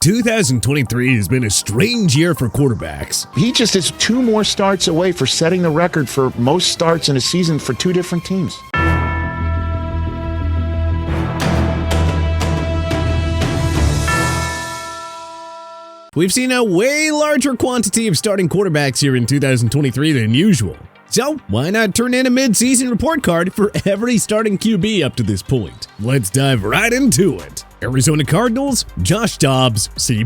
2023 has been a strange year for quarterbacks. He just is 2 more starts away for setting the record for most starts in a season for 2 different teams. We've seen a way larger quantity of starting quarterbacks here in 2023 than usual. So, why not turn in a mid-season report card for every starting QB up to this point? Let's dive right into it. Arizona Cardinals, Josh Dobbs, C+.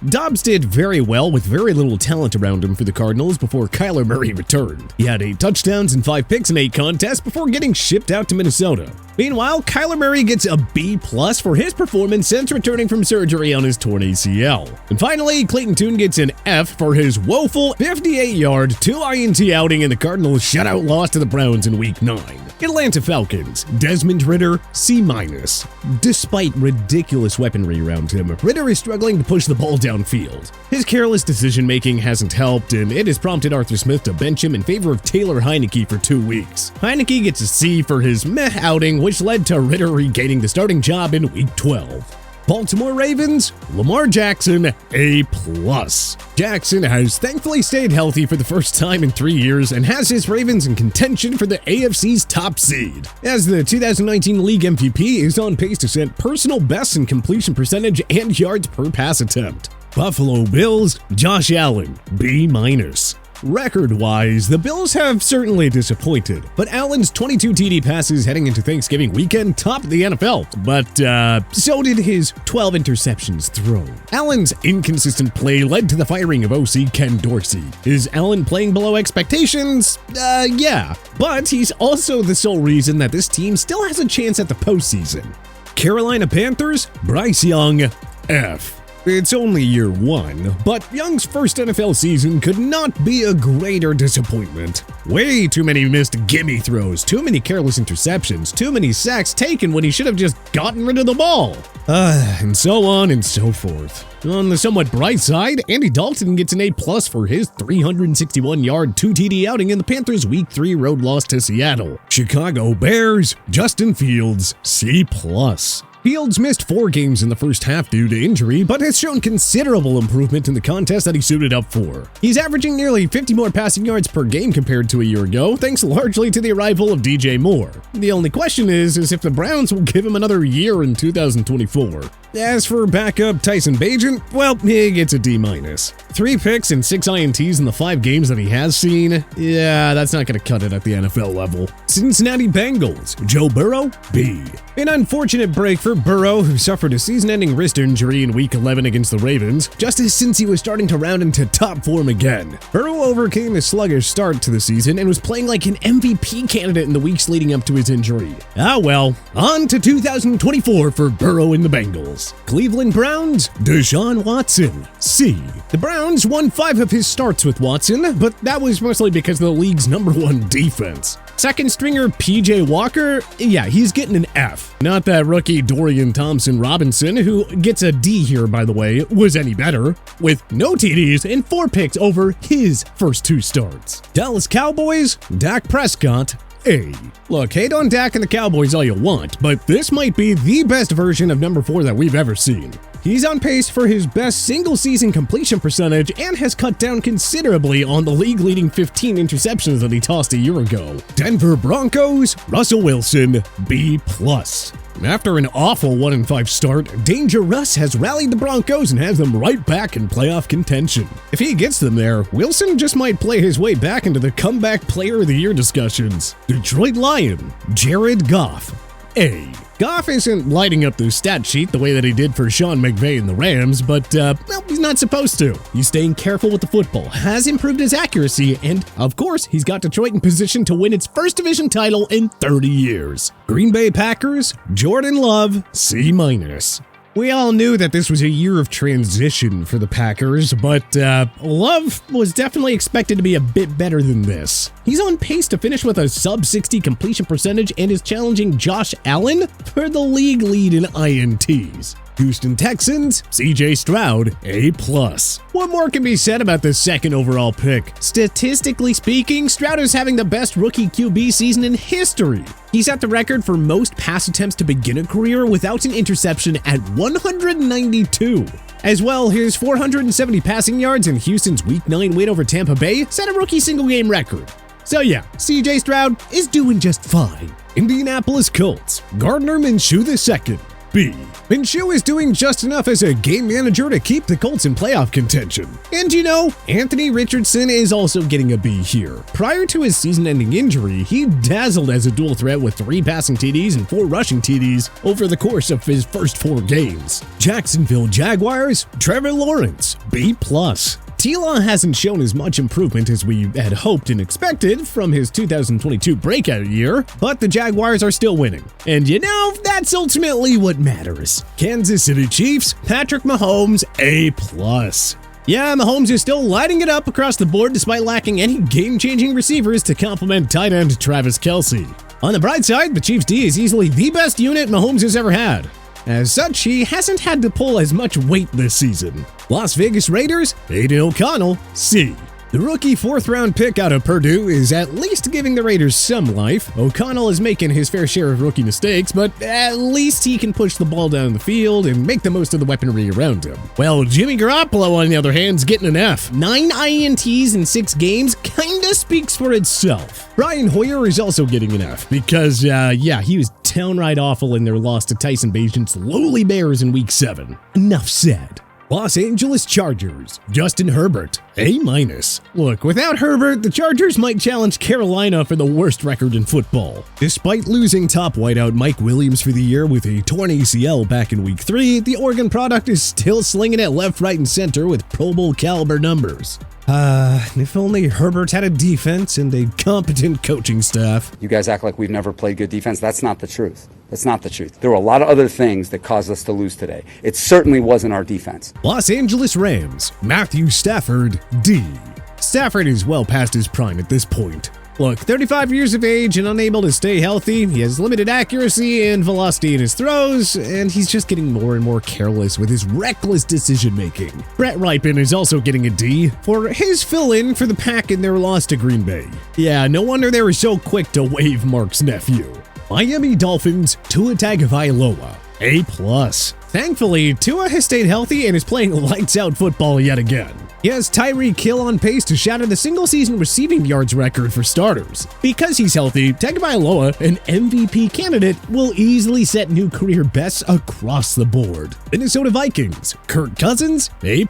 Dobbs did very well with very little talent around him for the Cardinals before Kyler Murray returned. He had 8 touchdowns and 5 picks in 8 contests before getting shipped out to Minnesota. Meanwhile, Kyler Murray gets a B+ for his performance since returning from surgery on his torn ACL. And finally, Clayton Tune gets an F for his woeful 58-yard, 2-INT outing in the Cardinals' shutout loss to the Browns in Week 9. Atlanta Falcons, Desmond Ridder, C-. Despite ridiculous weaponry around him, Ridder is struggling to push the ball downfield. His careless decision-making hasn't helped, and it has prompted Arthur Smith to bench him in favor of Taylor Heineke for 2 weeks. Heineke gets a C for his meh outing, which led to Ridder regaining the starting job in Week 12. Baltimore Ravens, Lamar Jackson, A+. Jackson has thankfully stayed healthy for the first time in 3 years and has his Ravens in contention for the AFC's top seed. As the 2019 league MVP is on pace to set personal bests in completion percentage and yards per pass attempt. Buffalo Bills, Josh Allen, B-. Record-wise, the Bills have certainly disappointed, but Allen's 22 TD passes heading into Thanksgiving weekend topped the NFL, but so did his 12 interceptions thrown. Allen's inconsistent play led to the firing of OC Ken Dorsey. Is Allen playing below expectations? Yeah, but he's also the sole reason that this team still has a chance at the postseason. Carolina Panthers, Bryce Young, F. It's only year 1, but Young's first NFL season could not be a greater disappointment. Way too many missed gimme throws, too many careless interceptions, too many sacks taken when he should have just gotten rid of the ball. And so on and so forth. On the somewhat bright side, Andy Dalton gets an A+ for his 361-yard 2 TD outing in the Panthers' Week 3 road loss to Seattle. Chicago Bears, Justin Fields, C+. Fields missed 4 games in the first half due to injury, but has shown considerable improvement in the contest that he suited up for. He's averaging nearly 50 more passing yards per game compared to a year ago, thanks largely to the arrival of DJ Moore. The only question is if the Browns will give him another year in 2024. As for backup Tyson Bagent, well, he gets a D-. 3 picks and 6 INTs in the 5 games that he has seen. Yeah, that's not going to cut it at the NFL level. Cincinnati Bengals, Joe Burrow, B. An unfortunate break for Burrow, who suffered a season-ending wrist injury in Week 11 against the Ravens, just as since he was starting to round into top form again. Burrow overcame a sluggish start to the season and was playing like an MVP candidate in the weeks leading up to his injury. Ah well, on to 2024 for Burrow and the Bengals. Cleveland Browns, Deshaun Watson, C. The Browns won 5 of his starts with Watson, but that was mostly because of the league's #1 defense. Second stringer PJ Walker, yeah, he's getting an F. Not that rookie Dorian Thompson-Robinson, who gets a D here by the way, was any better, with no TDs and 4 picks over his first 2 starts. Dallas Cowboys, Dak Prescott, A. Look, hate on Dak and the Cowboys all you want, but this might be the best version of #4 that we've ever seen. He's on pace for his best single-season completion percentage and has cut down considerably on the league-leading 15 interceptions that he tossed a year ago. Denver Broncos, Russell Wilson, B+. After an awful 1-5 start, Danger Russ has rallied the Broncos and has them right back in playoff contention. If he gets them there, Wilson just might play his way back into the comeback player of the year discussions. Detroit Lion, Jared Goff, A. Goff isn't lighting up the stat sheet the way that he did for Sean McVay and the Rams, but, well, he's not supposed to. He's staying careful with the football, has improved his accuracy, and, of course, he's got Detroit in position to win its first division title in 30 years. Green Bay Packers, Jordan Love, C-. We all knew that this was a year of transition for the Packers, but Love was definitely expected to be a bit better than this. He's on pace to finish with a sub-60 completion percentage and is challenging Josh Allen for the league lead in INTs. Houston Texans, CJ Stroud, A+. What more can be said about the second overall pick? Statistically speaking, Stroud is having the best rookie QB season in history. He set the record for most pass attempts to begin a career without an interception at 192. As well, his 470 passing yards in Houston's Week 9 win over Tampa Bay set a rookie single-game record. So yeah, CJ Stroud is doing just fine. Indianapolis Colts, Gardner Minshew II, B. Minshew is doing just enough as a game manager to keep the Colts in playoff contention. And you know, Anthony Richardson is also getting a B here. Prior to his season-ending injury, he dazzled as a dual threat with 3 passing TDs and 4 rushing TDs over the course of his first 4 games. Jacksonville Jaguars, Trevor Lawrence, B+. T-Law hasn't shown as much improvement as we had hoped and expected from his 2022 breakout year, but the Jaguars are still winning. And you know, that's ultimately what matters. Kansas City Chiefs, Patrick Mahomes, A+. Yeah, Mahomes is still lighting it up across the board despite lacking any game-changing receivers to complement tight end Travis Kelce. On the bright side, the Chiefs' D is easily the best unit Mahomes has ever had. As such, he hasn't had to pull as much weight this season. Las Vegas Raiders, Aiden O'Connell, C. The rookie 4th-round pick out of Purdue is at least giving the Raiders some life. O'Connell is making his fair share of rookie mistakes, but at least he can push the ball down the field and make the most of the weaponry around him. Well, Jimmy Garoppolo, on the other hand, is getting an F. 9 INTs in 6 games kinda speaks for itself. Brian Hoyer is also getting an F because, he was downright awful in their loss to Tyson Bagent's lowly Bears in Week 7. Enough said. Los Angeles Chargers, Justin Herbert, A-. Look, without Herbert, the Chargers might challenge Carolina for the worst record in football. Despite losing top wideout Mike Williams for the year with a torn ACL back in Week 3, the Oregon product is still slinging it left, right, and center with Pro Bowl caliber numbers. If only Herbert had a defense and a competent coaching staff. You guys act like we've never played good defense. That's not the truth. That's not the truth. There were a lot of other things that caused us to lose today. It certainly wasn't our defense. Los Angeles Rams, Matthew Stafford, D. Stafford is well past his prime at this point. Look, 35 years of age and unable to stay healthy, he has limited accuracy and velocity in his throws, and he's just getting more and more careless with his reckless decision-making. Brett Rypien is also getting a D for his fill-in for the Pack in their loss to Green Bay. Yeah, no wonder they were so quick to waive Mark's nephew. Miami Dolphins, Tua Tagovailoa, A+. Thankfully, Tua has stayed healthy and is playing lights-out football yet again. He has Tyreek Hill on pace to shatter the single-season receiving yards record for starters. Because he's healthy, Tagovailoa, an MVP candidate, will easily set new career bests across the board. Minnesota Vikings, Kirk Cousins, A+.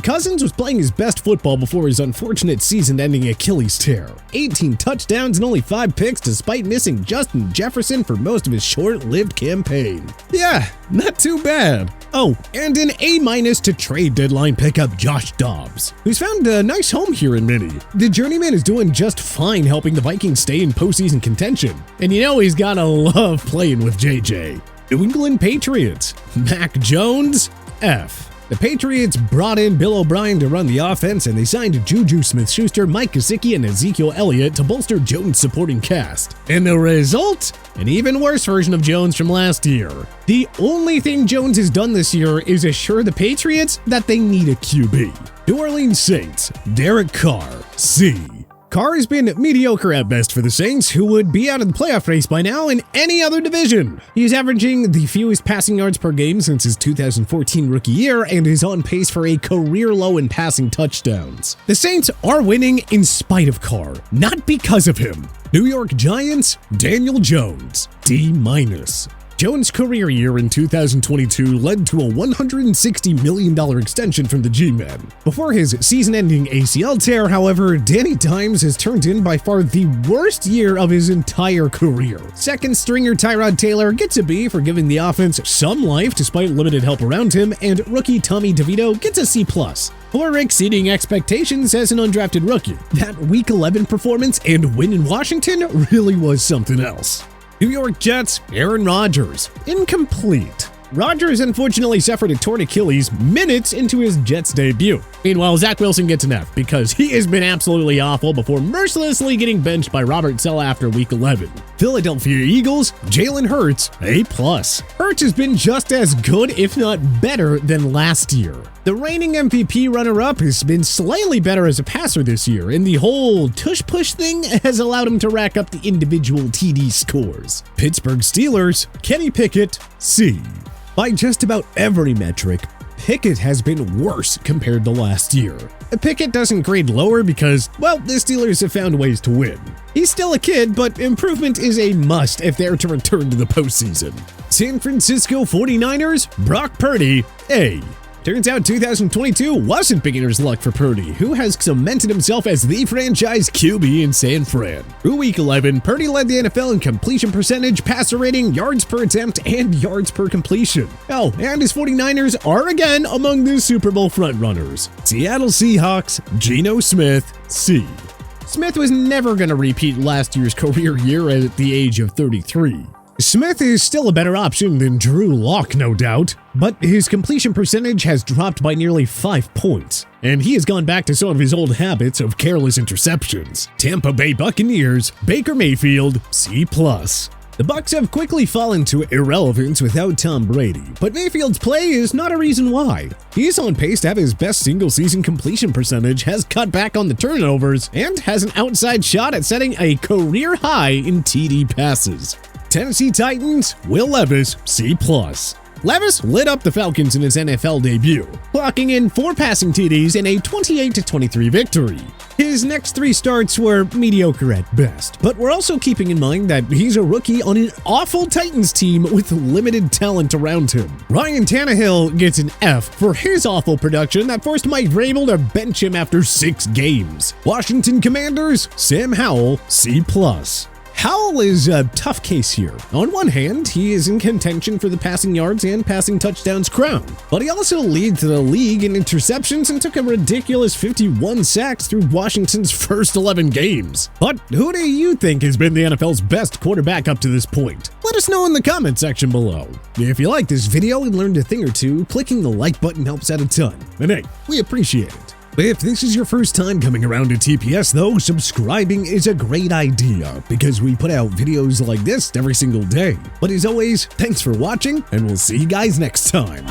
Cousins was playing his best football before his unfortunate season-ending Achilles tear. 18 touchdowns and only 5 picks despite missing Justin Jefferson for most of his short-lived campaign. Yeah, not too bad. Oh, and an A- to trade deadline pickup Josh Dobbs, who's found a nice home here in Minnie. The journeyman is doing just fine helping the Vikings stay in postseason contention. And you know he's gotta love playing with JJ. New England Patriots, Mac Jones, F. The Patriots brought in Bill O'Brien to run the offense, and they signed Juju Smith-Schuster, Mike Gesicki, and Ezekiel Elliott to bolster Jones' supporting cast. And the result? An even worse version of Jones from last year. The only thing Jones has done this year is assure the Patriots that they need a QB. New Orleans Saints, Derek Carr, C. Carr has been mediocre at best for the Saints, who would be out of the playoff race by now in any other division. He is averaging the fewest passing yards per game since his 2014 rookie year and is on pace for a career low in passing touchdowns. The Saints are winning in spite of Carr, not because of him. New York Giants, Daniel Jones, D-. Jones' career year in 2022 led to a $160 million extension from the G-Men. Before his season-ending ACL tear, however, Danny Dimes has turned in by far the worst year of his entire career. Second stringer Tyrod Taylor gets a B for giving the offense some life despite limited help around him, and rookie Tommy DeVito gets a C+. For exceeding expectations as an undrafted rookie. That Week 11 performance and win in Washington really was something else. New York Jets, Aaron Rodgers, incomplete. Rodgers unfortunately suffered a torn Achilles minutes into his Jets debut. Meanwhile, Zach Wilson gets an F because he has been absolutely awful before mercilessly getting benched by Robert Saleh after Week 11. Philadelphia Eagles, Jalen Hurts, A+. Hurts has been just as good, if not better, than last year. The reigning MVP runner-up has been slightly better as a passer this year, and the whole tush-push thing has allowed him to rack up the individual TD scores. Pittsburgh Steelers, Kenny Pickett, C. By just about every metric, Pickett has been worse compared to last year. Pickett doesn't grade lower because, well, the Steelers have found ways to win. He's still a kid, but improvement is a must if they're to return to the postseason. San Francisco 49ers, Brock Purdy, A. Turns out 2022 wasn't beginner's luck for Purdy, who has cemented himself as the franchise QB in San Fran. Through Week 11, Purdy led the NFL in completion percentage, passer rating, yards per attempt, and yards per completion. Oh, and his 49ers are again among the Super Bowl frontrunners. Seattle Seahawks, Geno Smith, C. Smith was never going to repeat last year's career year at the age of 33. Smith is still a better option than Drew Lock, no doubt, but his completion percentage has dropped by nearly 5 points, and he has gone back to some of his old habits of careless interceptions. Tampa Bay Buccaneers, Baker Mayfield, C+. The Bucs have quickly fallen to irrelevance without Tom Brady, but Mayfield's play is not a reason why. He's on pace to have his best single-season completion percentage, has cut back on the turnovers, and has an outside shot at setting a career high in TD passes. Tennessee Titans, Will Levis, C+. Levis lit up the Falcons in his NFL debut, clocking in 4 passing TDs in a 28-23 victory. His next 3 starts were mediocre at best, but we're also keeping in mind that he's a rookie on an awful Titans team with limited talent around him. Ryan Tannehill gets an F for his awful production that forced Mike Vrabel to bench him after 6 games. Washington Commanders, Sam Howell, C+. Howell is a tough case here. On one hand, he is in contention for the passing yards and passing touchdowns crown, but he also leads the league in interceptions and took a ridiculous 51 sacks through Washington's first 11 games. But who do you think has been the NFL's best quarterback up to this point? Let us know in the comment section below. If you like this video and learned a thing or two, clicking the like button helps out a ton. And hey, we appreciate it. If this is your first time coming around to TPS though, subscribing is a great idea because we put out videos like this every single day. But as always, thanks for watching and we'll see you guys next time.